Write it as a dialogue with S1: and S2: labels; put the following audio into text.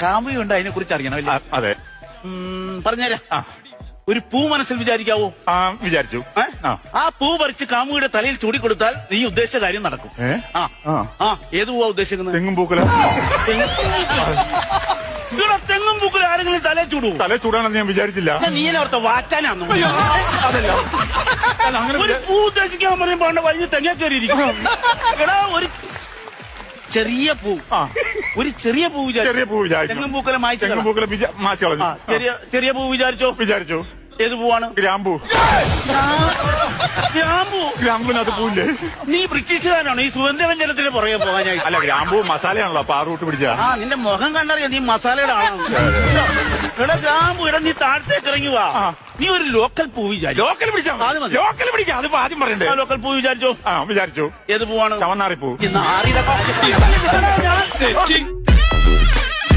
S1: കാമുകയുണ്ട്, അതിനെ കുറിച്ച് അറിയണം അല്ലേ?
S2: അതെ.
S1: പറഞ്ഞുതരാം. ഒരു പൂ മനസ്സിൽ വിചാരിക്കാവോ?
S2: വിചാരിച്ചു.
S1: ആ പൂ പറിച്ച് കാമുകിയുടെ തലയിൽ ചൂടിക്കൊടുത്താൽ നീ ഉദ്ദേശിച്ച കാര്യം നടക്കും. ഏത് പൂവാ ഉദ്ദേശിക്കുന്നത്?
S2: തെങ്ങും പൂക്കല.
S1: തെങ്ങും പൂക്കൽ ആരെങ്കിലും തലേ ചൂടുവോ?
S2: തലേ ചൂടാണെന്ന് ഞാൻ വിചാരിച്ചില്ല.
S1: നീ ഓർത്ത വാറ്റാനാന്ന്. ഒരു പൂ ഉദ്ദേശിക്കാൻ പറയുമ്പോ വഴിഞ്ഞ് തെങ്ങ കയറിയിരിക്കും. എടാ ഒരു ചെറിയ പൂ, ഒരു ചെറിയ പൂ വിചാരിച്ചു. തെങ്ങും പൂക്കല മായ്ച്ചു. ചെറിയ പൂ വിചാരിച്ചു. ഏത് പൂവാണ്?
S2: ഗ്രാമ്പൂ. ഗ്രാമ്പൂനകത്ത് പൂവില്ലേ?
S1: നീ ബ്രിട്ടീഷുകാരാണോ ഈ സുഗന്ധവ്യഞ്ജനത്തിന് പുറകെ പോകാനായി?
S2: അല്ല, ഗ്രാമ്പൂ മസാലയാണല്ലോ, അപ്പൊ ആ റൂട്ട് പിടിച്ച.
S1: നിന്റെ മുഖം കണ്ടറിയാം നീ മസാലയുടെ ആളാണ്. എടാ ഗ്രാമ്പൂ, നീ താഴത്തേക്ക് ഇറങ്ങി വാ. നീ ഒരു ലോക്കൽ പൂ വിചാരിച്ചു.
S2: ലോക്കൽ പിടിക്കാം. അതിപ്പോ ആദ്യം പറയണ്ടേ?
S1: ലോക്കൽ പൂ വിചാരിച്ചു.
S2: വിചാരിച്ചു.
S1: ഏത് പൂവാണ്?
S2: ചവന്നാറിപ്പൂ.